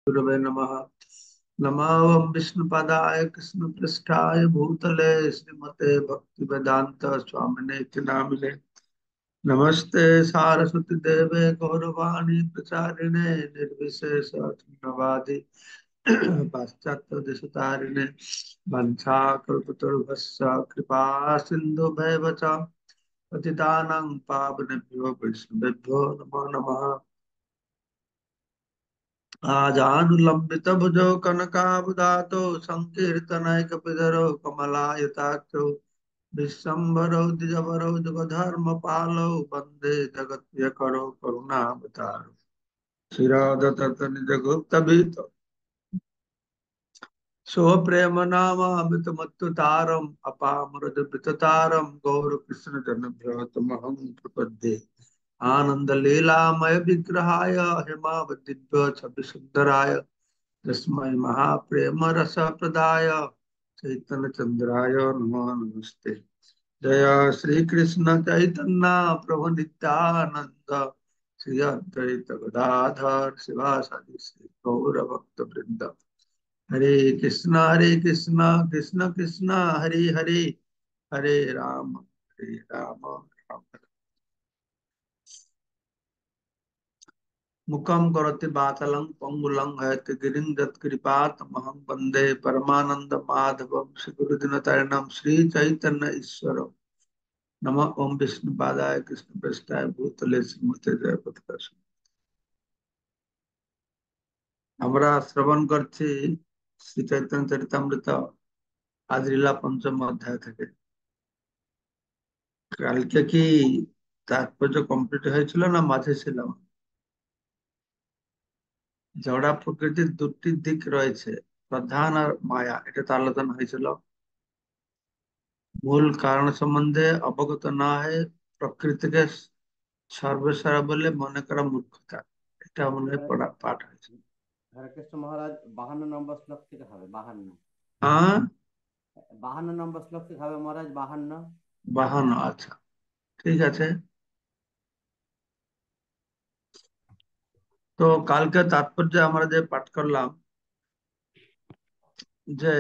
गुरवे नमः। नमः विष्णुपदाय कृष्णपृष्ठाय भूतले श्रीमते भक्तिवेदांत स्वामिने इति नामिने। नमस्ते सारस्वती देवे गौरवाणी प्रचारिणे निर्विशेष शून्यवादी पाश्चात्य देशतारिणे वंशाकल्पतरुभ्यश्च कृपा सिन्धुभैव च पतितानां पावनेभ्यो वैष्णवेभ्यो नमो नमः। आजानुलंबित भुजो कनकावदातो संकीर्तनैकपितरो कमलायताक्षो विश्वम्भरो द्विजवरो जुगधर्मपालो वन्दे जगत्प्रियकरो करुणावतारो शिरादतत निजगुप्तभीतो स्वप्रेम नामामृतमत्तुतारम् अपामृतविततारम् गौरकृष्ण जन्मभ्यो तमहं प्रपद्ये आनंद लीलामय विग्रहाय हेमावतिभ्यो छविसुंदराय तस्मै महाप्रेम रस प्रदाय चैतन्य चंद्राय नमो नमस्ते। जय श्री कृष्ण चैतन्य प्रभु नित्यानंद श्री अद्वैत गदाधर शिवासादि श्री गौर भक्त वृंद। हरे कृष्ण कृष्ण कृष्ण हरे हरे हरे राम राम। मुखम करोति वाचालं पंगुलं हयति गिरिं यत्कृपातमहं वन्दे परमानंद माधवं श्रीगुरुदिनतरणं श्री चैतन्य ईश्वरं। नमः ओम विष्णुपादाय कृष्णप्रेष्ठाय भूतले श्रीमते जयपताका। আমরা শ্রবণ করছি শ্রী চৈতন্য চরিতামৃত আজ লীলা পঞ্চম অধ্যায় থেকে। কালকে কি তাৎপর্য কমপ্লিট হয়েছিল না মাঝে ছিলাম? জড়া প্রকৃতির দুটি দিক রয়েছে, প্রধান আর মায়া, এটা তো আলোচনা হয়েছিল। মূল কারণ সম্বন্ধে অবগত না হয়ে প্রকৃতিকে সর্বসারা বলে মনে করা মূর্খতা, এটা মনে হয় হরে পড়া পাঠ হয়েছে। হরে কৃষ্ণ মহারাজ 52 নম্বর শ্লোক থেকে হবে। 52 হ্যাঁ, 52 নম্বর শ্লোক থেকে হবে মহারাজ। 52। 52, আচ্ছা ঠিক আছে। তো কালকে তাৎপর্য আমরা যে পাঠ করলাম যে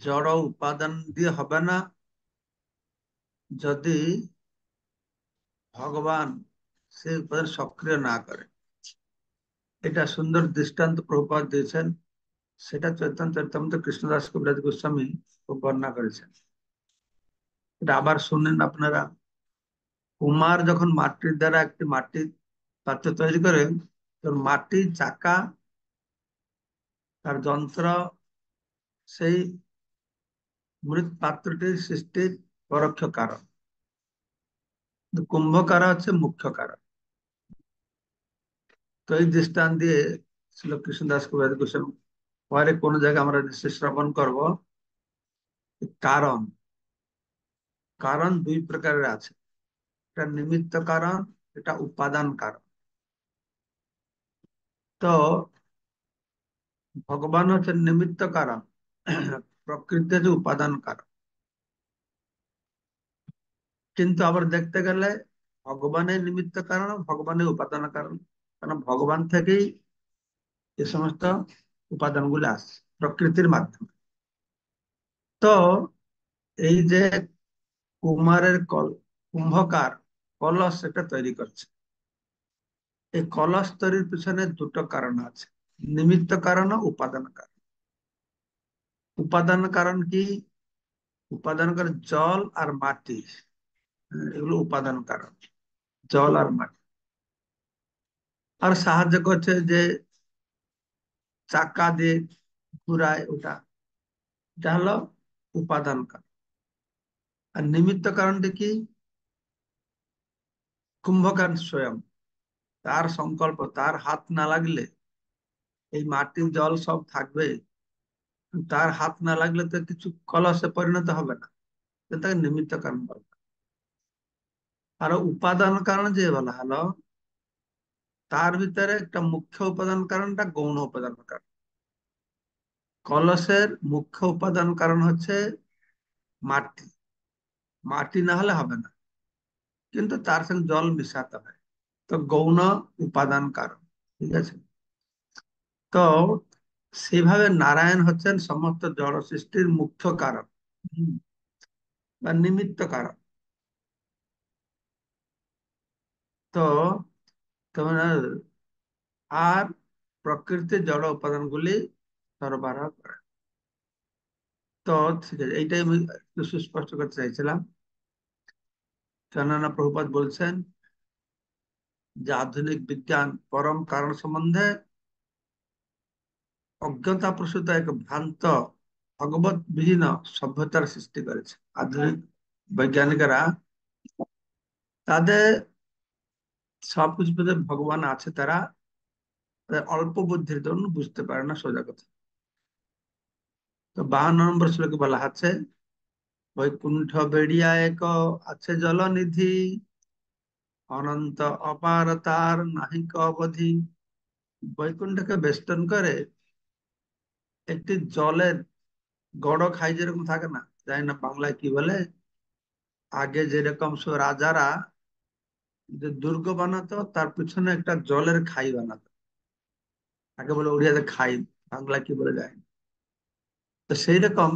জড় উপাদান দিয়ে হবে না যদি ভগবান সেই উপাদান সক্রিয় না করে। এটা সুন্দর দৃষ্টান্ত প্রভুপাদ দিয়েছেন, সেটা চৈতন্য চরিতামৃত কৃষ্ণদাস কবিরাজ গোস্বামী খুব বর্ণনা করেছেন। এটা আবার শুনেন আপনারা। কুমার যখন মাটির দ্বারা একটি মাটির পাত্র তৈরি করে, তখন মাটির চাকা, তার যন্ত্র, সেই মৃৎ পাত্রটির সৃষ্টির পরোক্ষ কারণ, কিন্তু কুম্ভকার হচ্ছে মুখ্য কারণ। তো এই দৃষ্টান্ত দিয়ে ছিল কৃষ্ণদাস কবিরাজ গোস্বামী। পরে কোন জায়গায় আমরা নিশ্চয় শ্রবণ করব। কারণ কারণ দুই প্রকারের আছে, এটা নিমিত্ত কারণ, এটা উপাদান কারণ। তো ভগবান হচ্ছেন নিমিত্ত কারণ, প্রকৃতি হচ্ছে উপাদান কারণ। কিন্তু আবার দেখতে গেলে ভগবানের নিমিত্ত কারণ, ভগবানের উপাদান কারণ, কারণ ভগবান থেকেই এ সমস্ত উপাদানগুলো আসছে প্রকৃতির মাধ্যমে। তো এই যে কুমারের কুম্ভকার কলস এটা তৈরি করছে, এই কলস তৈরির পিছনে দুটো কারণ আছে, নিমিত্ত কারণ ও উপাদান কারণ। উপাদান কারণ কি? উপাদান কারণ জল আর মাটি, এগুলো উপাদান কারণ, জল আর মাটি। আর সাহায্য করছে যে চাকা দিয়ে ঘুরায়, ওটা এটা হলো উপাদান কারণ। আর নিমিত্ত কারণটি কি? কুম্ভকার স্বয়ং, তার সংকল্প, তার হাত না লাগলে এই মাটি জল সব থাকবে, তার হাত না লাগলে তো কিছু কলসে পরিণত হবে না, তো তাকে নিমিত্ত কারণ বলা। আর উপাদান কারণ যে বলা হলো, তার ভিতরে একটা মুখ্য উপাদান কারণটা গৌণ উপাদান কারণ। কলসের মুখ্য উপাদান কারণ হচ্ছে মাটি, মাটি না হলে হবে না, কিন্তু তার সঙ্গে জল মিশাতে হয়, তো গৌণ উপাদান কারণ। ঠিক আছে। তো সেভাবে নারায়ণ হচ্ছেন সমস্ত জড় সৃষ্টির মুখ্য কারণ, হুম, বা নিমিত্ত কারণ। তো তোমার আর প্রকৃতির জড় উপাদানগুলি সরবরাহ করে। তো ঠিক আছে, এইটাই আমি একটু সুস্পষ্ট করতে চাইছিলাম। কেননা প্রভুপাদ বলছেন যে আধুনিক বিজ্ঞান পরম কারণ সম্বন্ধে অজ্ঞতা প্রসূত এক ভ্রান্ত ভগবত বিহীন সভ্যতার সৃষ্টি করেছে। আধুনিক বৈজ্ঞানিকেরা তাদের সবকিছু পেতে ভগবান আছে, তারা তাদের অল্প বুদ্ধির জন্য বুঝতে পারে না সোজা কথা। তো 52 নম্বর শ্লোকে বলা আছে, বৈকুণ্ঠ বেড়িয়া এক আছে জলনিধি, অনন্ত অপার তার নাহিক অবধি। বৈকুণ্ঠকে বেষ্টন করে একটি জলের গড় খাই যেরকম থাকে না, জানি না বাংলায় কি বলে, আগে যেরকম সব রাজারা যে দুর্গ বানাতো তার পিছনে একটা জলের খাই বানাতো, তাকে বলে উড়িয়াতে খাই, বাংলা কি বলে যায় না। তো সেই রকম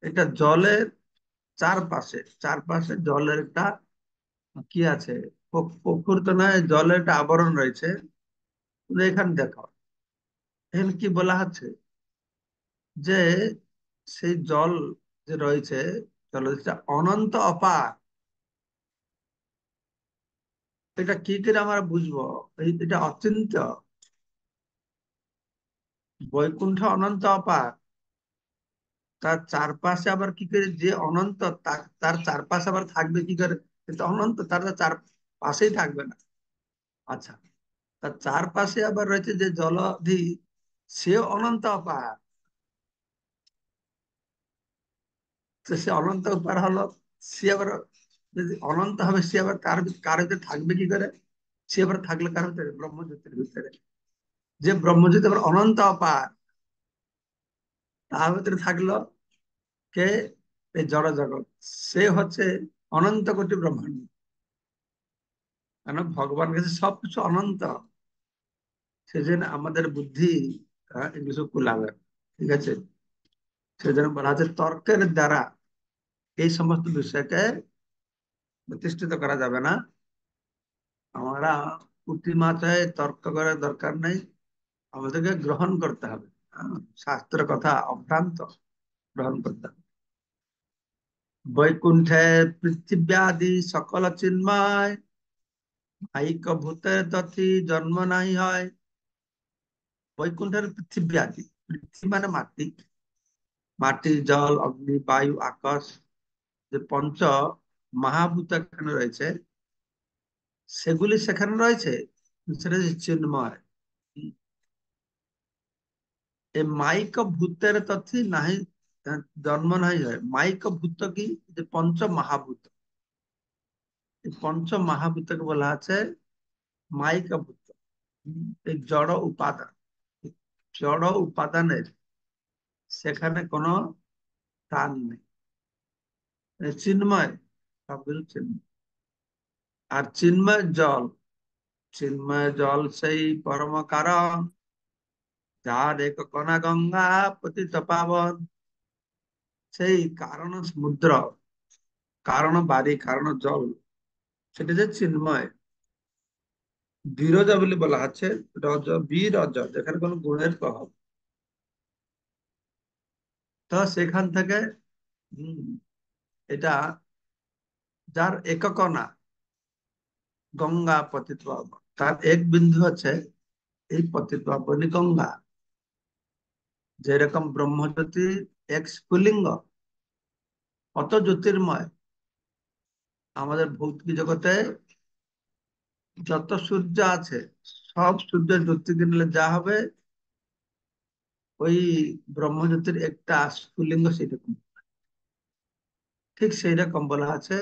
এটা জলের চারপাশে চারপাশে জলের একটা কি আছে, পুকুর তো নয়, জলের একটা আবরণ রয়েছে। কিন্তু এখানে দেখো, এখানে কি বলা হচ্ছে যে সেই জল যে রয়েছে, জলটা অনন্ত অপার। এটা কি করে আমরা বুঝবো? এটা অচিন্ত। বৈকুণ্ঠ অনন্ত অপার, তার চারপাশে আবার কি করে যে অনন্ত, তার চারপাশে আবার থাকবে কি করে? কিন্তু অনন্ত, তার তো চার পাশেই থাকবে না। আচ্ছা, তার চারপাশে আবার রয়েছে যে জলধি, সেও অনন্ত অপার। তো সে অনন্ত অপার হলো, সে আবার যদি অনন্ত হবে, সে আবার কার কার ভিতরে থাকবে কি করে? সে আবার থাকলে কার ভিতরে? ব্রহ্মজ্যোতির ভিতরে। যে ব্রহ্মজ্যোতি আবার অনন্ত অপার, তার ভিতরে থাকলো কে? এই জড় জগৎ। সে হচ্ছে অনন্ত কোটি ব্রহ্মাণ্ড। কেন? ভগবান কাছে সবকিছু অনন্ত। সেজন্য আমাদের বুদ্ধি এগুলো সব কুলাবে। ঠিক আছে, সেজন্য বলা আছে তর্কের দ্বারা এই সমস্ত বিষয়কে প্রতিষ্ঠিত করা যাবে না। আমরা পুঁটি মাথায় তর্ক করার দরকার নেই, আমাদেরকে গ্রহণ করতে হবে। শাস্ত্রের কথা অভ্রান্ত গ্রহণ করতে হবে। বৈকুণ্ঠে পৃথিব্যাদি সকল চিন্ময়, আইক ভূতের তথি জন্ম নাই হয়। বৈকুণ্ঠের পৃথিব্যাদি, পৃথিবী মানে মাটি, মাটি জল অগ্নি বায়ু আকাশ, যে পঞ্চ মহাভূত এখানে রয়েছে, সেগুলি সেখানে রয়েছে। সেটা হচ্ছে চিন্ময়। এই মাইক ভূতের তথ্য নাহি জন্ম নাই হয়। মাইক ভূত কি? যে পঞ্চ মহাভূত, এই পঞ্চ মহাভূতকে বলা আছে মাইক ভূত। এই জড় উপাদান, জড় উপাদানের সেখানে কোনো স্থান নেই। চিন্ময়, সবকিছু চিন্ময়। আর চিন্ময় জল, চিন্ময় জল সেই পরম কারণ, যার এক কণা গঙ্গা পতিত পাবন। সেই কারণ সমুদ্র, কারণ বাড়ি, কারণ জল, সেটা যে চিন্ময়। বিরজা বলে বলা আছে, রজ বিরজ, যেখানে কোনো গুণের প্রভাব। তো সেখান থেকে হম এটা যার একক না, গঙ্গা পতিত পাবন, তার এক বিন্দু আছে এই পতিত পাবনী গঙ্গা। যেরকম ব্রহ্মজ্যোতি এক স্ফুলিঙ্গ, অত জ্যোতির্ময়। আমাদের ভৌতিক জগতে যত সূর্য আছে, সব সূর্যের জ্যোতি কিনলে যা হবে, ওই ব্রহ্মজ্যোতির একটা স্ফুলিঙ্গ সেরকম। ঠিক সেই রকম বলা আছে,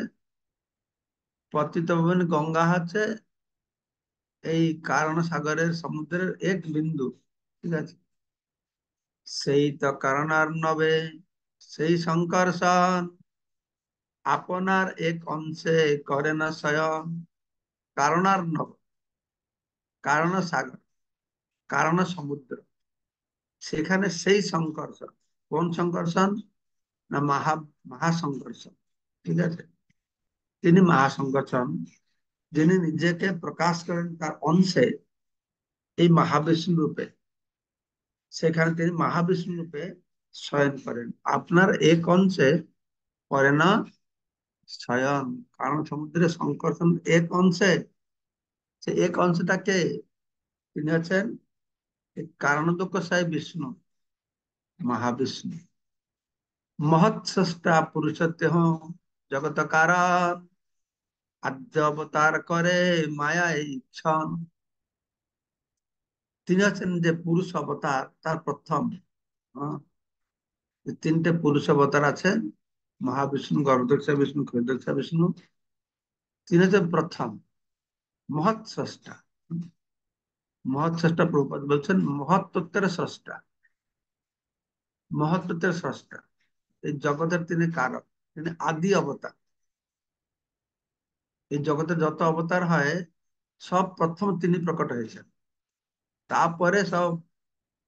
পতিত পাবনী গঙ্গা হচ্ছে এই কারণ সাগরের সমুদ্রের এক বিন্দু। ঠিক আছে, সেই তো কারণার্ণবে সেই সংকর্ষণ, আপনার এক অংশে করে না স্বয়ং। কারণার্ণব, কারণ সাগর, কারণ সমুদ্র। সেখানে সেই সংকর্ষণ, কোন সংকর্ষণ? না মহাসংকর্ষণ। ঠিক আছে, তিনি মহাসংকর্ষণ, যিনি নিজেকে প্রকাশ করেন তার অংশে এই মহাবিষ্ণু রূপে। সেখানে তিনি মহাবিষ্ণু রূপে শয়ন করেন। আপনার এক অংশে করে না শয়ন, কারণ সমুদ্রের সংকর্ষণ এক অংশে। সে এক অংশটাকে তিনি হচ্ছেন কারণোদকসাই বিষ্ণু, মহাবিষ্ণু। মহৎ স্রষ্টা পুরুষোত্তম জগত কারণ, আদ্য অবতার করে মায়া ইচ্ছন। তিনি হচ্ছেন যে পুরুষ অবতার, তার প্রথম। হ্যাঁ, তিনটে পুরুষ অবতার আছে, মহাবিষ্ণু, গর্ভদক্ষা বিষ্ণু, ক্ষুদ্রদক্ষা বিষ্ণু। তিনি হচ্ছেন প্রথম মহৎ স্রষ্টা। মহৎ স্রষ্টা প্রভুপাদ বলছেন মহৎ তত্ত্বের স্রষ্টা, মহৎ তত্ত্বের স্রষ্টা। এই জগতের তিনি কারক, তিনি আদি অবতার। এই জগতে যত অবতার হয় সব প্রথম তিনি প্রকট হয়েছেন, তারপরে সব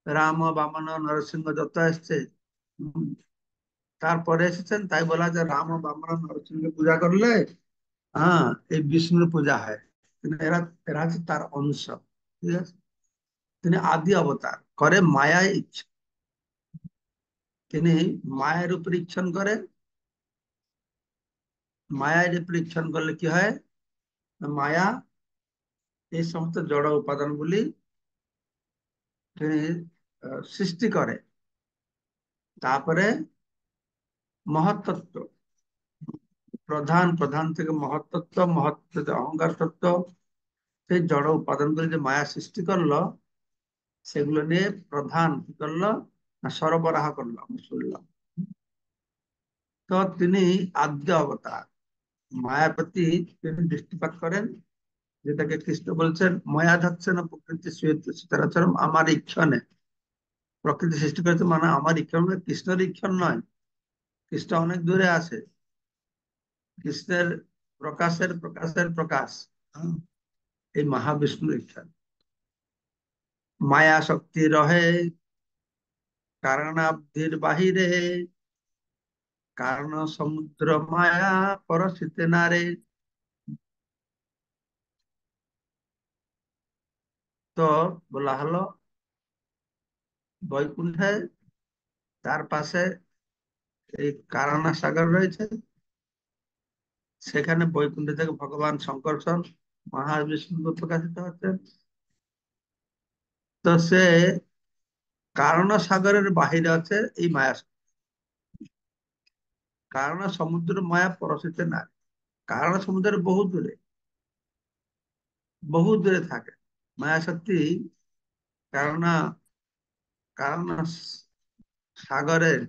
রাম বামন নরসিংহ যত এসছে, উম, তারপরে এসেছেন। তাই বলা যায় রাম বামন নরসিংহ পূজা করলে হ্যাঁ এই বিষ্ণুর পূজা হয়। কিন্তু এরা এরা হচ্ছে তার অংশ। ঠিক আছে, তিনি আদি অবতার, করে মায়ায় ইচ্ছা। তিনি মায়ের উপর ইচ্ছন করেন। মায়ের উপর ইচ্ছন করলে কি হয়? মায়া এই সমস্ত জড় উপাদানগুলি তিনি সৃষ্টি করে। তারপরে মহত্তত্ত্ব, প্রধান, প্রধান থেকে মহত্তত্ত্ব, মহত্তত্ব থেকে অহংকার তত্ত্ব, সেই জড় উপাদানগুলি যে মায়া সৃষ্টি করলো, সেগুলো নিয়ে প্রধান কি করলো? না সরবরাহ করলো, আমি শুনলাম। তো তিনি আদ্য অবতার, মায়ার প্রতি তিনি দৃষ্টিপাত করেন, যেটাকে কৃষ্ণ বলছেন মায়া ধাচ্ছে না প্রকৃতি সীতারাচরম, আমার ইচ্ছা নেই। প্রকৃতি সৃষ্টি করেছে মানে আমার ইচ্ছা নয়, কৃষ্ণের ইচ্ছা নয়। কৃষ্ণ অনেক দূরে আছে। কৃষ্ণের প্রকাশের প্রকাশের প্রকাশ হ্যাঁ, এই মহাবিষ্ণুর ইচ্ছা। মায়া শক্তি রহে কারণাব্ধির বাহিরে, কারণ সমুদ্র মায়া পরশিতে নারে। তো বলা হলো বৈকুণ্ঠে তার পাশে এই কারণা সাগর রয়েছে। সেখানে বৈকুণ্ঠ থেকে ভগবান শঙ্করসন মহাবিষ্ণু প্রকাশিত হচ্ছে। তো সে কারণ সাগরের বাহিরে আছে এই মায়া। কারণ সমুদ্র মায়া পরশিতে না, কারণ সমুদ্রের বহু দূরে, বহু দূরে থাকে মায়া শক্তি। কারণ কারণ সাগরের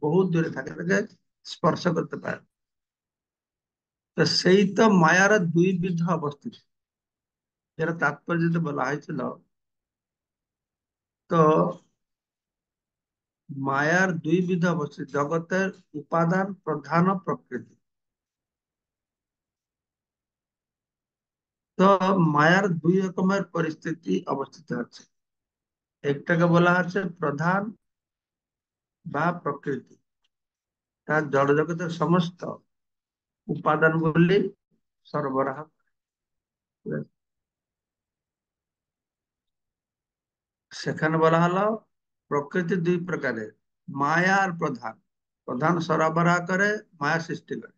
বহু দূরে থাকে, তাকে স্পর্শ করতে পারে। তো সেই তো মায়ার দুই বিধ অবস্থিত, যেটা তাৎপর্য বলা হয়েছিল। তো মায়ার দুই বিধ অবস্থিত, জগতের উপাদান, প্রধান ও প্রকৃতি। তো মায়ার দুই রকমের পরিস্থিতি অবস্থিত আছে। একটাকে বলা হচ্ছে প্রধান বা প্রকৃতি, তার জড় জগতের সমস্ত উপাদানগুলি সরবরাহ করে। সেখানে বলা হলো প্রকৃতি দুই প্রকারের, মায়া আর প্রধান। প্রধান সরবরাহ করে, মায়া সৃষ্টি করে।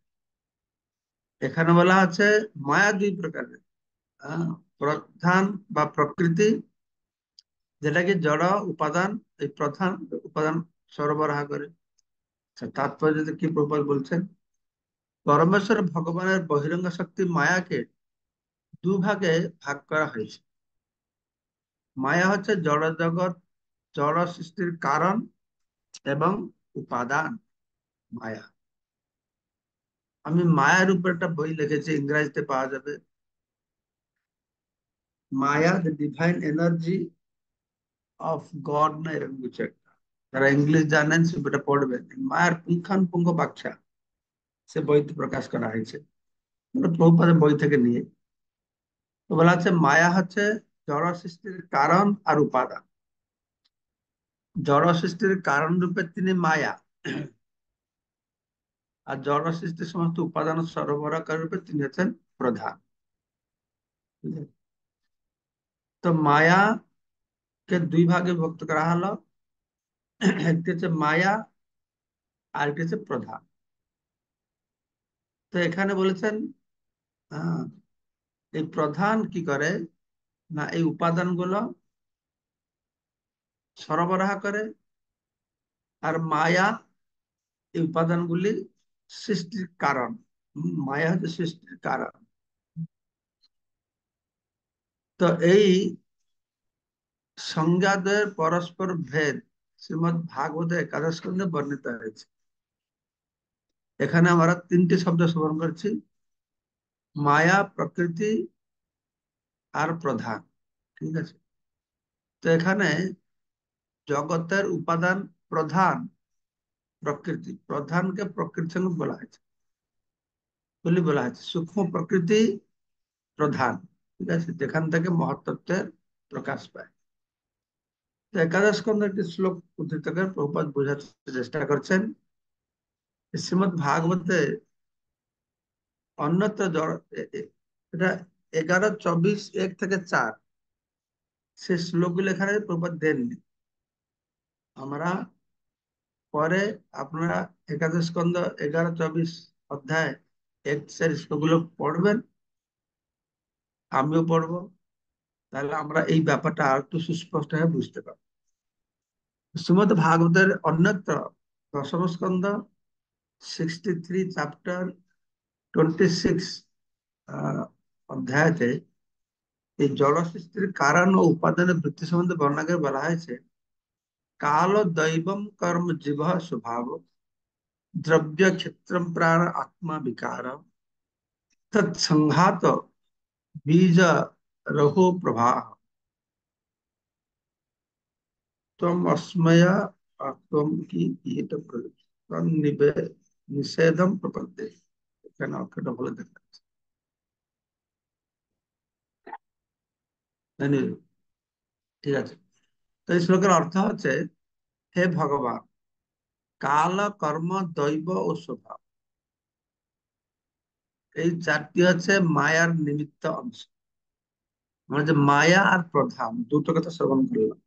এখানে বলা আছে মায়া দুই প্রকারের, আহ, প্রধান বা প্রকৃতি, যেটা কি জড় উপাদান, এই প্রধান উপাদান সরবরাহ করে। আচ্ছা, তাৎপর্য কি প্রপাত বলছেন? পরমেশ্বর ভগবানের বহিরঙ্গ শক্তি মায়াকে দুভাগে ভাগ করা হয়েছে। মায়া হচ্ছে জড় জগৎ, জড় সৃষ্টির কারণ এবং উপাদান মায়া। আমি মায়ার উপর একটা বই লিখেছি, ইংরেজিতে পাওয়া যাবে। Maya the divine energy of God, না এরকম কিছু একটা। যারা ইংলিশ জানেন সে বইটা পড়বেন। মায়ার পুঙ্খানুপুঙ্খ ব্যাখ্যা সে বইতে প্রকাশ করা হয়েছে, প্রভুপাদের বই থেকে নিয়ে। তো বলা হচ্ছে মায়া হচ্ছে জড় সৃষ্টির কারণ আর উপাদান। জড় সৃষ্টির কারণ রূপে তিনি মায়া, আর জড় সৃষ্টির সমস্ত উপাদান সরবরাহকারী রূপে তিনি হচ্ছেন প্রধান। ঠিক আছে? তো মায়াকে দুই ভাগে বিভক্ত করা হলো, একটি হচ্ছে মায়া আর একটি হচ্ছে প্রধান। তো এখানে বলেছেন আহ, এই প্রধান কি করে না, এই উপাদানগুলো সরবরাহ করে, আর মায়া এই উপাদানগুলি সৃষ্টির কারণ। মায়া হচ্ছে সৃষ্টির কারণ। তো এই সংজ্ঞাদের পরস্পর ভেদ শ্রীমদ ভাগবতে একাদশ স্কন্ধে বর্ণিত হয়েছে। এখানে আমরা তিনটি শব্দ স্মরণ করছি, মায়া, প্রকৃতি আর প্রধান। ঠিক আছে? তো এখানে জগতের উপাদান প্রধান প্রকৃতি, প্রধানকে প্রকৃতির সঙ্গে বলা হয়েছে, বলা হয়েছে সূক্ষ্ম প্রকৃতি প্রধান। ঠিক আছে? যেখান থেকে মহত্তত্বের প্রকাশ পায়। তো একাদশ স্কন্ধে একটি শ্লোক উদ্ধৃত করে প্রভুপাদ বোঝাতে চেষ্টা করছেন, শ্রীমদ ভাগবতে অন্যত্র এটা 11:24, 1 থেকে 4 সে শ্লোকগুলো এখানে প্রভুপাদ দেননি। আমরা পরে আপনারা একাদশ স্কন্ধ 11-24 অধ্যায় 1-4 শ্লোকগুলো পড়বেন, আমিও পড়বো, তাহলে আমরা এই ব্যাপারটা আর একটু সুস্পষ্ট হয়ে বুঝতে পারবো। শ্রীমদ ভাগবতের অন্যত্র দশম স্কন্ধ 63 চ্যাপ্টার 26 অধ্যায়তে এই জড় সৃষ্টির কারণ ও উপাদানের বৃত্তি সম্বন্ধে বর্ণনা করে বলা হয়েছে, কাল দৈবম কর্ম জীব স্বভাব দ্রব্য ক্ষেত্র প্রাণ আত্মা বিকার তৎসংঘात बीज रहो प्रवाह तुम अस्मय तुम की ये নিষেধম প্রপদ্যে। এখানে অক্ষরটা বলে দেখা যাচ্ছে, জানি? ঠিক আছে? তো এই শ্লোকের অর্থ হচ্ছে, হে ভগবান, কাল, কর্ম, দৈব ও স্বভাব এই চারটি হচ্ছে মায়ার নিমিত্ত অংশ। মানে যে মায়া আর প্রধান দুটো কথা শ্রবণ করলাম।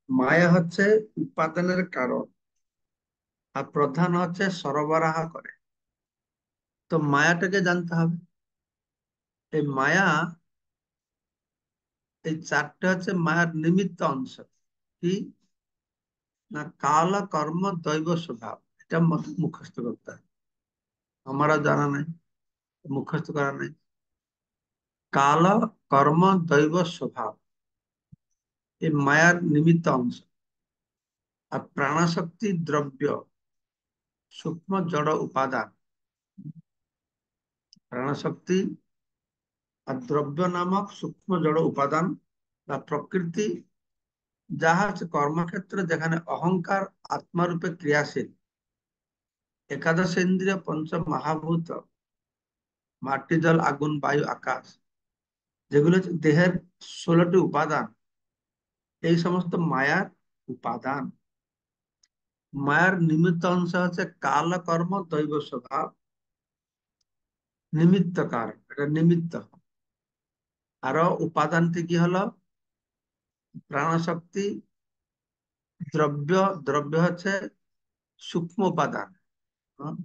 মায়া হচ্ছে উপাদানের কারণ, আর প্রধান হচ্ছে সরবরাহ করে। তো মায়াটাকে জানতে হবে। এই মায়া, এই চারটে হচ্ছে মায়ার নিমিত্ত অংশ। কি না, কাল, কর্ম, দৈব, স্বভাব। এটা মুখস্থ করতে হবে, আমারও জানা নাই, মুখস্থ করা নাই। কাল, কর্ম, দৈব, স্বভাব এই মায়ার নিমিত্ত অংশ। আর প্রাণশক্তি দ্রব্য সূক্ষ্ম জড় উপাদান। প্রাণশক্তি আর দ্রব্য নামক সূক্ষ্ম জড় উপাদান বা প্রকৃতি, যাহা হচ্ছে কর্মক্ষেত্রে যেখানে অহংকার আত্মারূপে ক্রিয়াশীল। একাদশ ইন্দ্রিয়, পঞ্চ মহাভূত, মাটি, জল, আগুন, বায়ু, আকাশ, যেগুলো হচ্ছে দেহের 16টি উপাদান, এই সমস্ত মায়ার উপাদান। মায়ার নিমিত্ত অংশ হচ্ছে কাল, কর্ম, দৈব, স্বভাব। নিমিত্ত কারণ, এটা নিমিত্ত। আরো উপাদানটি কি হলো, প্রাণশক্তি, দ্রব্য। দ্রব্য হচ্ছে সূক্ষ্ম উপাদান। হ্যাঁ?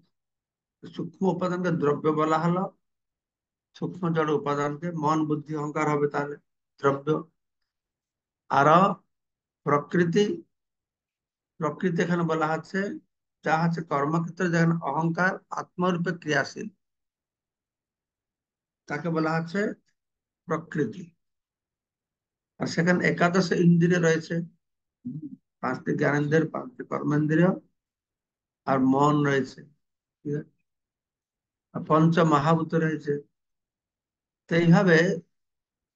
সূক্ষ্ম উপাদানকে দ্রব্য বলা হলো, সূক্ষ্ম জড় উপাদানকে মন, বুদ্ধি, অহংকার হবে তাহলে দ্রব্য। আরো প্রকৃতি। প্রকৃতি এখানে বলা হচ্ছে যা হচ্ছে কর্মক্ষেত্রে যেখানে অহংকার আত্মরূপে ক্রিয়াশীল, তাকে বলা হচ্ছে প্রকৃতি। আর সেখানে একাদশ ইন্দ্রিয় রয়েছে, 5টি জ্ঞানেন্দ্রিয়, 5টি কর্মেন্দ্রিয়, আর মন রয়েছে। ঠিক আছে? আর পঞ্চ মহাভূত রয়েছে। তো এইভাবে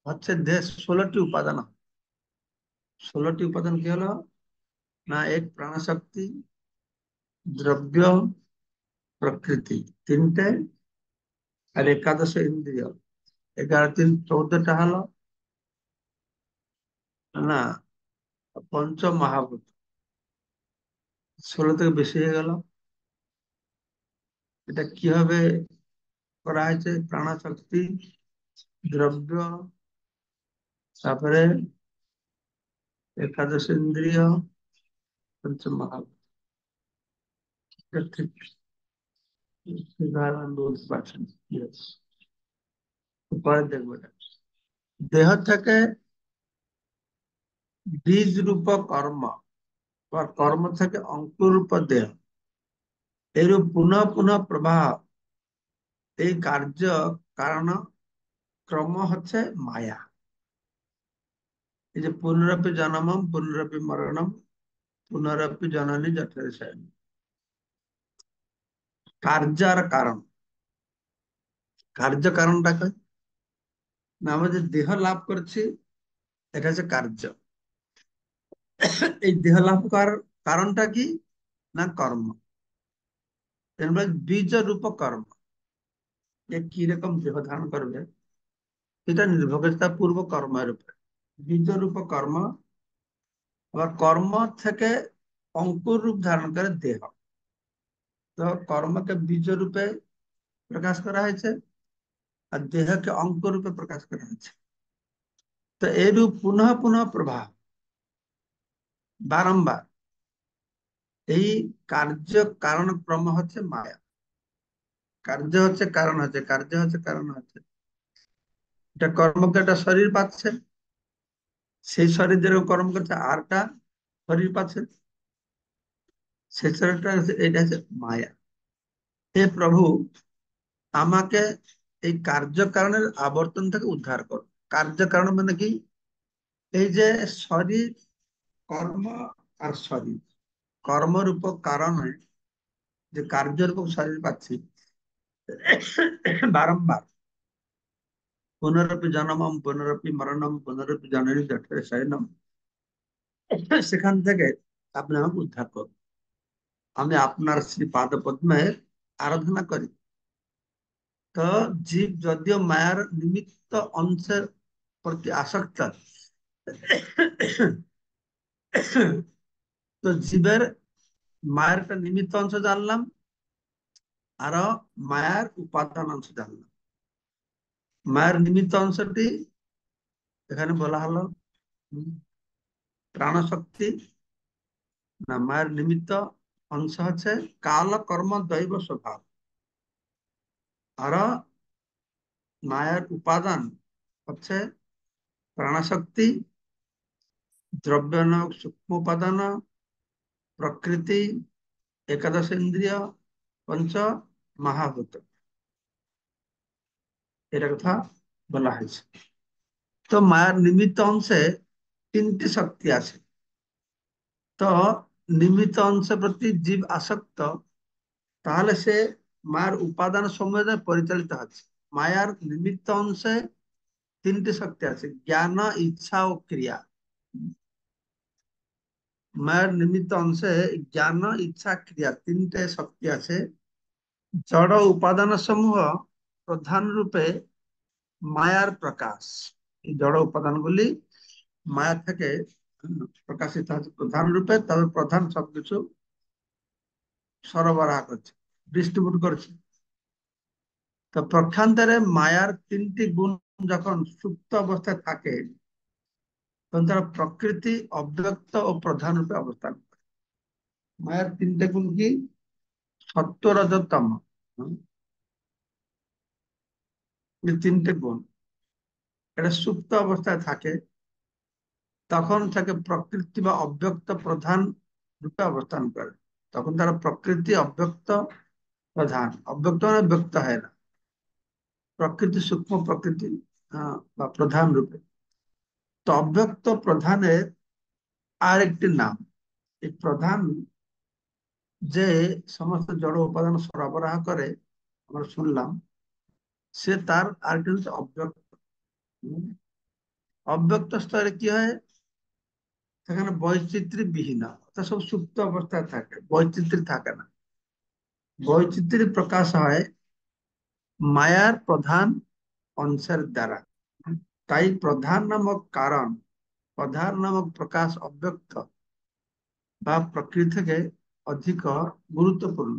হচ্ছে দেশ 16টি উপাদান। 16টি উপাদান কি হলো না, এক প্রাণশক্তি, দ্রব্য, প্রকৃতি 3টে, আর একাদশ ইন্দ্রিয় 11, 3, 14টা হলো না পঞ্চ মহাভূত। 16 থেকে বেশি হয়ে গেল। এটা কিভাবে করা হয়েছে? প্রাণশক্তি, দ্রব্য, তারপরে একাদশ ইন্দ্রিয়, পঞ্চ মহাভূত। এটা ঠিক ঠিকভাবে আমি বলতে পারছি না। Yes. পরে দেখবো এটা। দেহ থেকে বীজ রূপ কর্ম বা কর্ম থেকে অঙ্কুর রূপ দেহ, এরূপ পুনঃ পুনঃ প্রবাহ, এই কার্য কারণ ক্রম হচ্ছে মায়া। এই যে পুনরপি জন্মম পুনরপি মরণম পুনরপি জননী জঠরে শয়নম, কার্য আর কারণ। কার্য কারণটাকে না, আমরা যে দেহ লাভ করছি এটা হচ্ছে কার্য। এই দেহ লাভ করার কারণটা কি? না কর্ম। বীজ রূপ কর্ম, যে কিরকম দেহ ধারণ করবে এটা নির্ভর করে তার পূর্ব কর্মের উপরে। বীজ রূপ কর্ম, আবার কর্ম থেকে অঙ্কুর রূপ ধারণ করে দেহ। তো কর্মকে বীজ রূপে প্রকাশ করা হয়েছে আর দেহকে অঙ্কুর রূপে প্রকাশ করা হয়েছে। তো এরূপ পুনঃ পুনঃ প্রবাহ, বারংবার এই কার্য কারণ ক্রম হচ্ছে মায়া। কার্য হচ্ছে কারণ হচ্ছে, কার্য হচ্ছে কারণ হচ্ছে। এটা কর্মকে একটা শরীর পাচ্ছে, সেই শরীর যেরকম কর্ম করছে আরটা শরীর পাচ্ছে, সেই শরীরটা এটা হচ্ছে মায়া। হে প্রভু, আমাকে এই কার্যকারণের আবর্তন থেকে উদ্ধার করো। কার্যকারণ মানে কি? এই যে শরীর, কর্ম আর শরীর, কর্মরূপ কারণে যে কার্যরূপ শরীর পাচ্ছি, বারংবার পুনরপি জন্মম পুনরপি মরণম পুনরপি জননী জঠরে শয়নম, সেখান থেকে আপনি আমাকে উদ্ধার করুন। আমি আপনার শ্রী পাদ পদ্মের আরাধনা করি। তো জীব যদিও মায়ার নিমিত্ত অংশের প্রতি আসক্ত, তো জীবের মায়ের একটা নিমিত্ত অংশ জানলাম, আরো মায়ার উপাদান অংশ জানলাম। মায়ের নিমিত্ত অংশটি এখানে বলা হলো প্রাণশক্তি। না, মায়ের নিমিত্ত অংশ হচ্ছে কাল কর্ম দৈব স্বভাব। আর মায়ের উপাদান হচ্ছে প্রাণশক্তি, দ্রব্য নামক সূক্ষ্ম উপাদান, প্রকৃতি, একাদশ ইন্দ্রিয়, পঞ্চ মহাভূত। এটা কথা বলা হয়েছে। তো মায়ের নিমিত্ত অংশে 3টি শক্তি আছে। তো নিমিত্ত অংশের প্রতি জীব আসক্ত, তাহলে সে মায়ের উপাদান সমূহে পরিচালিত হচ্ছে। মায়ার নিমিত্ত অংশে 3টি শক্তি আছে, জ্ঞান, ইচ্ছা ও ক্রিয়া। মায়ের নিমিত্ত অংশে জ্ঞান, ইচ্ছা, ক্রিয়া 3টে শক্তি আছে। জড় উপাদান সমূহ প্রধান রূপে মায়ার প্রকাশ। এই জড় উপাদানগুলি মায়া থেকে প্রকাশিত হচ্ছে প্রধান রূপে, তবে প্রধান সবকিছু সরবরাহ করছে, ডিস্ট্রিবিউট করছে। তো পক্ষান্তরে মায়ার 3টি গুণ যখন সুপ্ত অবস্থায় থাকে, তখন তারা প্রকৃতি, অব্যক্ত ও প্রধান রূপে অবস্থান করে। মায়ার 3টে গুণ কি? সত্য, রজ, তম। এই 3টে গুণ এটা সুপ্ত অবস্থায় থাকে, তখন তাকে প্রকৃতি বা অব্যক্ত প্রধান রূপে অবস্থান করে। তখন তারা প্রকৃতি, অব্যক্ত, প্রধান। অব্যক্ত মানে ব্যক্ত হয় না, প্রকৃতি, সূক্ষ্ম প্রকৃতি বা প্রধান রূপে। তো অব্যক্ত প্রধানের আর একটি নাম। এই প্রধান যে সমস্ত জড় উপাদান সরবরাহ করে আমরা শুনলাম, সে তার আরেকটি হচ্ছে অব্যক্ত। অব্যক্ত স্তরে কি হয়? সেখানে বৈচিত্র্য বিহীন, অর্থাৎ সব সুপ্ত অবস্থায় থাকে, বৈচিত্র্য থাকে না। বৈচিত্র্য প্রকাশ হয় মায়ার প্রধান অংশের দ্বারা। তাই প্রধান নামক কারণ, প্রধান নামক প্রকাশ অব্যক্ত বা প্রকৃতি থেকে ଅଧିକ গুরুত্বপূর্ণ।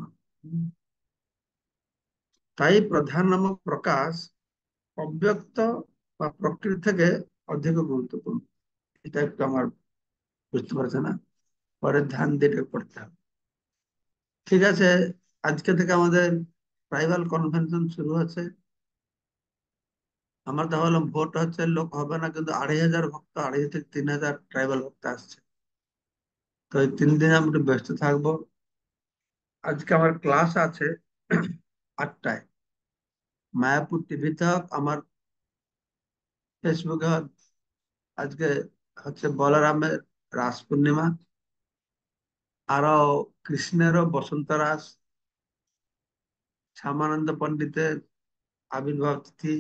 তাই প্রধান নাম প্রকাশ অব্যক্ত বা প্রকৃতি থেকে অধিক গুরুত্বপূর্ণ। এটা একটু আমার বুঝতে পারছে না, পরে ধ্যান দিয়ে এটা পড়তে হবে। ঠিক আছে, আজকে থেকে আমাদের ট্রাইবাল কনভেনশন শুরু হচ্ছে। আমার তো ভাবলাম ভোট হচ্ছে, লোক হবে না, কিন্তু 2,500 ভক্ত, 2,500 থেকে 3,000 ট্রাইবাল ভক্ত আসছে। তো এই 3 দিন আমি একটু ব্যস্ত থাকবো। আজকে আমার ক্লাস আছে 8টায়, মায়াপুর টিভিতে হোক, আমার ফেসবুকে হোক। আজকে হচ্ছে বলরামের রাস পূর্ণিমা, আরো কৃষ্ণেরও বসন্ত রাস, শ্যামানন্দ পণ্ডিতের আবির্ভাব তিথি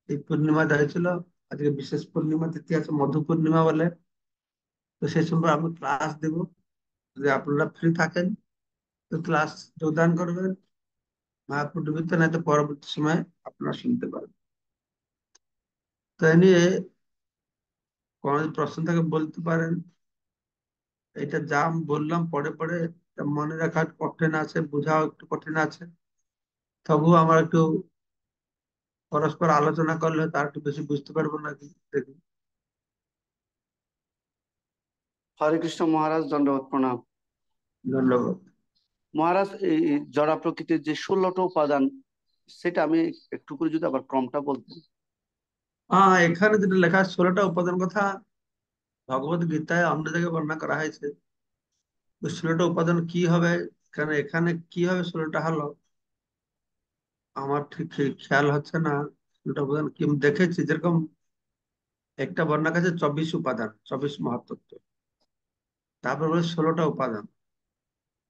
এই পূর্ণিমাতে হয়েছিল। আজকে বিশেষ পূর্ণিমা তিথি আছে, মধু পূর্ণিমা বলে। তো সেই সময় আমি ক্লাস দেব, যদি আপনারা ফ্রি থাকেন তো ক্লাস যোগদান করবেন। মায়াপুর টিভিতে, না তো পরবর্তী সময় আপনারা শুনতে পারবেন। তো এ নিয়ে কোনো যদি প্রশ্ন থাকে বলতে পারেন। এটা যা আমি বললাম পড়ে পড়ে, তা মনে রাখা কঠিন আছে, বোঝাও একটু কঠিন আছে। তবুও আমার একটু পরস্পর আলোচনা করলে তার একটু বেশি বুঝতে পারবো নাকি দেখি। হরে কৃষ্ণ মহারাজ, দণ্ডবত প্রণাম। ধন্যবাদ। মহারাজ, এই জড়া প্রকৃতির যে 16টা উপাদান, সেটা আমি একটু করে যদি আবার ক্রমটা বলতেন। এখানে যেটা লেখা আছে 16টা উপাদান কথা ভগবত গীতায় অন্য জায়গায় বর্ণনা করা হয়েছে। ওই 16টা উপাদান কি হবে, এখানে এখানে কি হবে 16টা হলো, আমার ঠিক ঠিক খেয়াল হচ্ছে না। 16টা উপাদান কি আমি দেখেছি, যেরকম একটা বর্ণনা কাছে 24 উপাদান, 24 মহাতত্ত্ব, তারপর বলে 16টা উপাদান।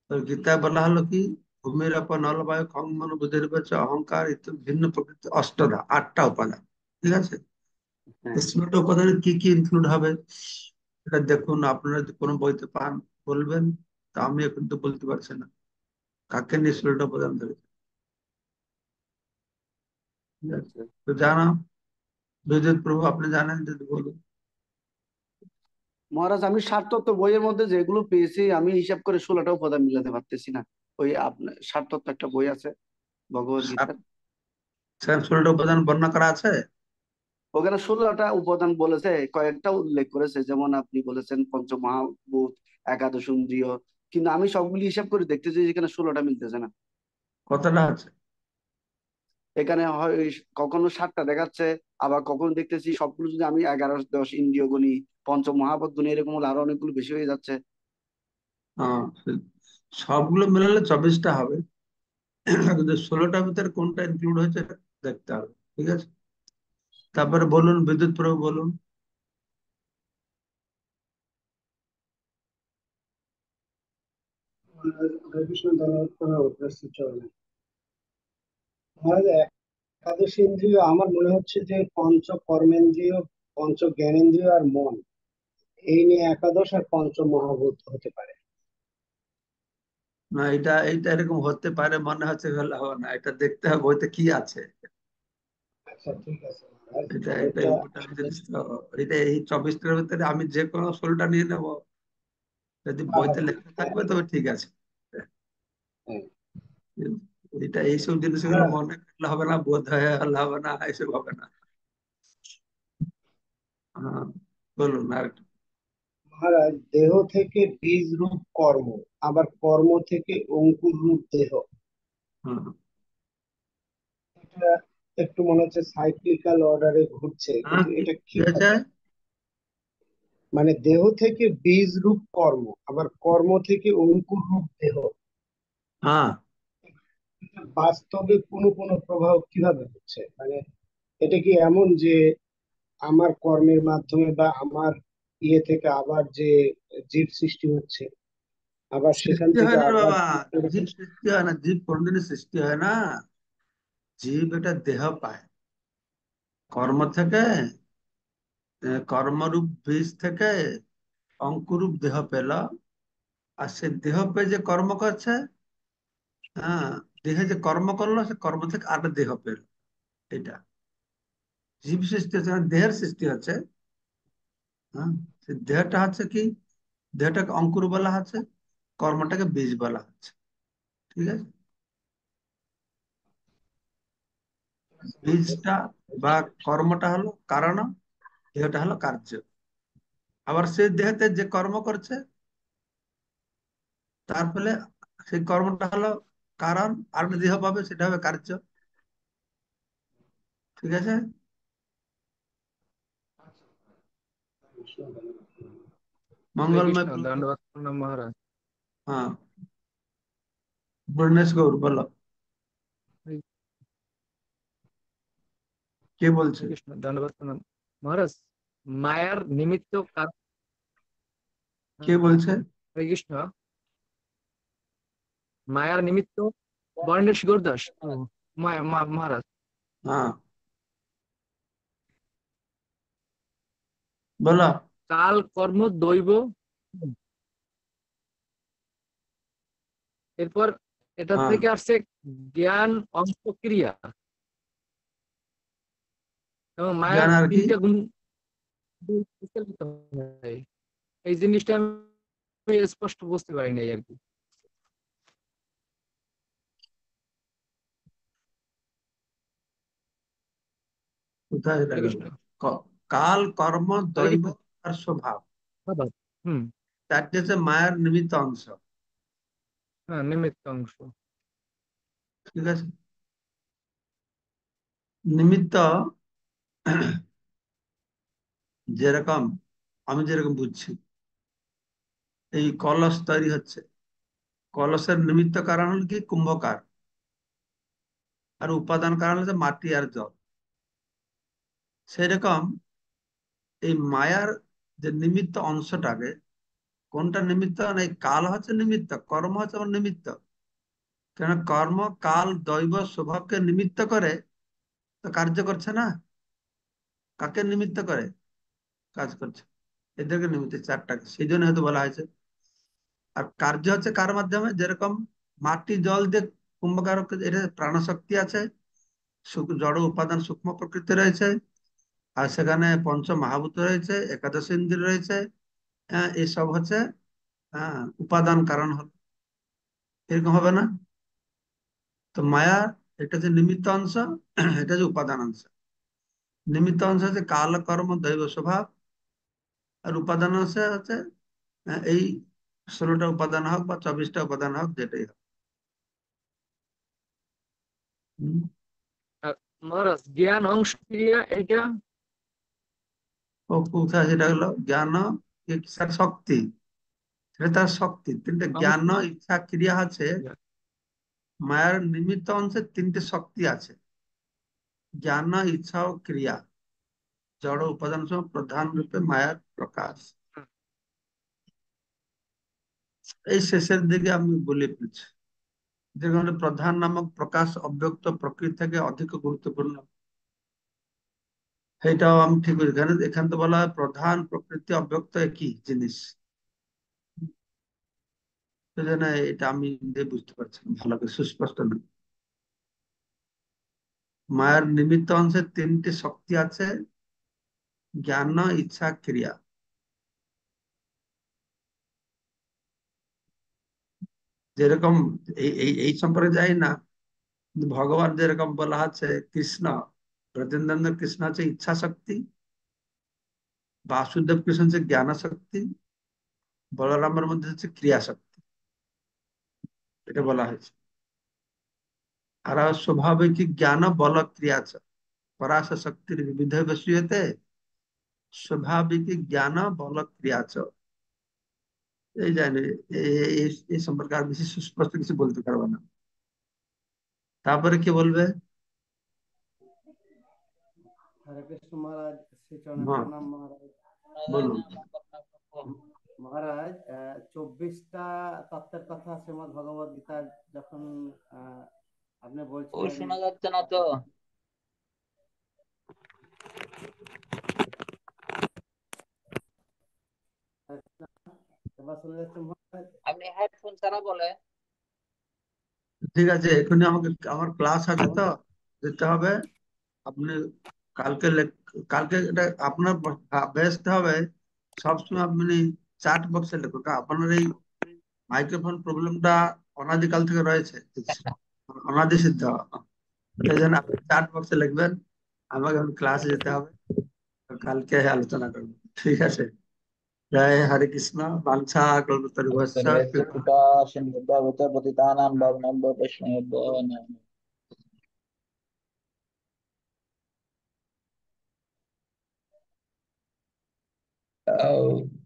তো গীতায় বলা হলো কি, ভূমির অপর নলবায়ু খং মন বুদ্ধির পেছে অহংকার ইত্যাদি ভিন্ন প্রকৃতি অষ্টদা, 8টা উপাদান। ঠিক আছে, হ্যাঁ। 16টা উপাদানে কি কি ইনক্লুড হবে এটা দেখুন, আপনারা যদি কোনো বইতে পান বলবেন। তা আমি কিন্তু বলতে পারছি না কাকে নিয়ে 16টা উপাদান ধরেছে। ঠিক আছে, আচ্ছা তো জানা বিদ্যুৎ প্রভু আপনি জানেন যদি বলুন। মহারাজ, আমি ষাটতত্ত্ব বইয়ের মধ্যে যেগুলো পেয়েছি, আমি হিসাব করে 16টা উপাদান মিলাতে পারতেছি না। ওই আপনার ষাটতত্ত্ব একটা বই আছে ভগবত গীতার, 16টা উপাদান বর্ণনা করা আছে। ওখানে 16টা উপাদান বলেছে, কয়েকটা উল্লেখ করেছে, যেমন আপনি বলেছেন পঞ্চমহাভূত, একাদশ ইন্দ্রিয়। কিন্তু আমি সবগুলি হিসাব করে দেখতেছি, যেখানে 16টা মিলতেছে না। কতটা আছে? এখানে হয় কখনো 7টা দেখাচ্ছে, আবার কখনো দেখতেছি সবগুলো যদি আমি 11 10 ইন্দ্রিয় গুনি, পঞ্চমহাভূত গুনি, এরকম হলে আরো অনেকগুলো বেশি হয়ে যাচ্ছে। আহ, সবগুলো মিলালে 24টা হবে, কিন্তু 16টার ভিতরে কোনটা ইনক্লুড হয়েছে দেখতে হবে। ঠিক আছে, তারপরে বলুন বিদ্যুৎ প্রভু বলুন। কৃষ্ণ উপস্থিত চলে মহারাজ। একাদশ ইন্দ্রিয় আমার মনে হচ্ছে যে পঞ্চ কর্মেন্দ্রিয়, পঞ্চ জ্ঞানেন্দ্রিয় আর মন, এই নিয়ে একাদশ আর পঞ্চ মহাভূত হতে পারে। না, এটা এইটা এরকম হতে পারে মনে হচ্ছে, হলে হবে না, এটা দেখতে হবে বইতে কি আছে। আচ্ছা ঠিক আছে মহারাজ, এটা এটা বইটা ইম্পর্টেন্ট আসলে জিনিস তো। এটা এই 24টার ভিতরে আমি যে কোনো 16টা নিয়ে নেবো, যদি বইতে আচ্ছা, লেখা থাকবে তবে ঠিক আছে। হ্যাঁ। এটা এইসব জিনিসগুলো মহারাজ, মনে করলে হবে না, বোধ হয় হলে হবে না, এইসব হবে না। হ্যাঁ, বলুন আর একটু। মহারাজ, দেহ থেকে বীজ রূপ কর্ম, আবার কর্ম থেকে অঙ্কুর রূপ দেহ, হ্যাঁ, এটা একটু মনে হচ্ছে সাইক্লিক্যাল অর্ডারে ঘুরছে, হ্যাঁ, কিন্তু কি এটা কি আছে? কিভাবে? মানে দেহ থেকে বীজ রূপ কর্ম, আবার কর্ম থেকে অঙ্কুর রূপ দেহ, হ্যাঁ, এটা বাস্তবে কোনো কোনো প্রভাব কিভাবে হচ্ছে? মানে এটা কি এমন যে আমার কর্মের মাধ্যমে বা আমার ইয়ে থেকে আবার যে জীব সৃষ্টি হচ্ছে, আবার সেখান সৃষ্টি থেকে হয় না রে আবার বাবা, জীব এরকম? সৃষ্টি হয় না, জীব কোনদিনই সৃষ্টি হয় না। জীব এটা দেহ পায় কর্ম থেকে, কর্মরূপ বীজ থেকে অঙ্কুরূপ দেহ পেল। আর সে দেহ পেয়ে যে কর্ম করছে, হ্যাঁ, দেহে যে কর্ম করলো, সে কর্ম থেকে আরেকটা দেহ পেল। এটা জীব সৃষ্টি হচ্ছে না, দেহের সৃষ্টি হচ্ছে। হ্যাঁ, সে দেহটা হচ্ছে কি, দেহটাকে অঙ্কুর বলা আছে। কর্মটাকে বীজ বলা হচ্ছে। ঠিক আছে, বীজটা বা কর্মটা হলো কারণ, দেহটা হলো কার্য। আবার সেই দেহতে যে কর্ম করছে তার ফলে সেই কর্মটা হলো কারণ, আর একটা দেহ পাবে সেটা হবে কার্য। ঠিক আছে, হরে মঙ্গলময় কৃষ্ণ, দণ্ডবত প্রণাম মহারাজ। হ্যাঁ, পূর্ণেশ গৌর বলো, হরে কে বলছে? কৃষ্ণ, দণ্ডবত প্রণাম মহারাজ। মায়ার নিমিত্ত কারণ। কে বলছে? হরে কৃষ্ণ। মায়ার নিমিত্ত বর্ণেশ গৌরদাস মহারাজ। হ্যাঁ, বলো। কাল কর্ম দৈব। এরপর এটা হ্যাঁ, থেকে আসছে জ্ঞান অংশ ক্রিয়া এবং মায়ার জ্ঞান আর কি? তিনটা গুণ বিস্তারিত হয়। এই জিনিসটা আমি স্পষ্ট বুঝতে পারি নাই আর কি। কোথায় এটা হরে গেল? কৃষ্ণ। কাল, কর্ম, হরে দৈব কৃষ্ণ আর স্বভাব, বাবা। হুম। চারটে হচ্ছে মায়ার নিমিত্ত অংশ। হ্যাঁ, নিমিত্ত অংশ। ঠিক আছে, নিমিত্ত যেরকম, আমি যেরকম বুঝছি, এই কলস তৈরি হচ্ছে, কলসের নিমিত্ত কারণ হল কি? কুম্ভকার। আর উপাদান কারণ হচ্ছে মাটি আর জল। সেরকম এই মায়ার যে নিমিত্ত অংশটাকে, কোনটা নিমিত্ত? না, এই কাল হচ্ছে নিমিত্ত, কর্ম হচ্ছে আমার নিমিত্ত। কেন? কর্ম কাল দৈব স্বভাবকে নিমিত্ত করে তো কার্য করছে না। কাকে নিমিত্ত করে কাজ করছে? এদেরকে নিমিত্ত, চারটাকে, সেই জন্য হয়তো বলা হয়েছে। আর কার্য হচ্ছে কার মাধ্যমে? যেরকম মাটি জল দিয়ে কুম্ভকার, এটা প্রাণশক্তি আছে, জড় উপাদান সূক্ষ্ম প্রকৃতি রয়েছে, আর সেখানে পঞ্চ মহাভূত রয়েছে, একাদশ ইন্দ্রিয় রয়েছে। এইসব হচ্ছে উপাদান কারণ হল, এরকম হবে না? তো মায়া, এটা যে নিমিত্ত অংশ, এটা যে উপাদান অংশ। নিমিত্ত অংশ হচ্ছে কাল কর্ম দৈব স্বভাব, আর উপাদান অংশ হচ্ছে এই 16টা উপাদান হোক বা 24টা উপাদান হোক, যেটাই হোক। হুম। আর মহারাজ জ্ঞান অংশ ক্রিয়া এটা। ও কোথায় সেটা হলো? জ্ঞান ইচ্ছার শক্তি, সেটা তার শক্তি। তিনটে অংশ জ্ঞান ইচ্ছা ক্রিয়া আছে। ক্রিয়া। মায়ের নিমিত্ত অংশে তিনটে শক্তি আছে: জ্ঞান, ইচ্ছা ও ক্রিয়া। জড় উপাদান সহ প্রধান রূপে মায়ার প্রকাশ। এই শেষের দিকে আমি বলে ফেলছি, যেখানে প্রধান নামক প্রকাশ অব্যক্ত প্রকৃতি থেকে অধিক গুরুত্বপূর্ণ। সেটাও আমি ঠিক বলি। এখানে এখানে তো বলা হয় প্রধান প্রকৃতি অব্যক্ত একই জিনিস। সেজন্য এটা আমি নিজে বুঝতে পারছি না, ভালো করে সুস্পষ্ট না। মায়ের নিমিত্ত অংশে তিনটি শক্তি আছে: জ্ঞান, ইচ্ছা, ক্রিয়া। যেরকম এই এই এই সম্পর্কে যাই না, কিন্তু ভগবান যেরকম বলা আছে, কৃষ্ণ, ব্রজেন্দ্র কৃষ্ণ হচ্ছে ইচ্ছা শক্তি, বাসুদেব কৃষ্ণ হচ্ছে জ্ঞান শক্তি, বলরামের মধ্যে হচ্ছে ক্রিয়া শক্তি, এটা বলা হয়েছে। আর স্বাভাविक জ্ঞান বল ক্রিয়া च পরাশ শক্তির বিবিধ বিষয়তে স্বাভাविक জ্ঞান বল ক্রিয়া च। এই জানি, এই সম্পর্কে আর বেশি সুস্পষ্ট কিছু বলতে পারবো না। তারপরে কি বলবে? হরে কৃষ্ণ মহারাজ, শ্রীচরণে হ্যাঁ, প্রণাম মহারাজ। বলুন। মহারাজ 24টা তত্ত্বের কথা শ্রীমদ্ ভগবদ গীতার যখন আপনি ও বলছিলেন, শোনা যাচ্ছে না তো। এবার চলে যাচ্ছে মহারাজ। আপনি হেডফোন ছাড়া বলে। ঠিক আছে, এখনই আমাকে, আমার ক্লাস আছে তো যেতে হবে। আপনি কালকে কালকে এটা আপনার বেস্ট হবে। সবসময় আপনি চ্যাট বক্সে লেখো, আপনার এই মাইক্রোফোন প্রবলেমটা অনাদিকাল থেকে রয়েছে, অনাদি সিদ্ধ। এই জন্য আপনি চ্যাট বক্সে লিখবেন, আমাকে এখন ক্লাসে যেতে হবে, কালকে আলোচনা করবো, ঠিক আছে? জয় হরে কৃষ্ণ। বাঞ্ছা কল্পতরুভ্যশ্চ কৃপা कृपा सिन्धुभ्यः पतितानां पावनेभ्यो वैष्णवेभ्यो नमः। Oh.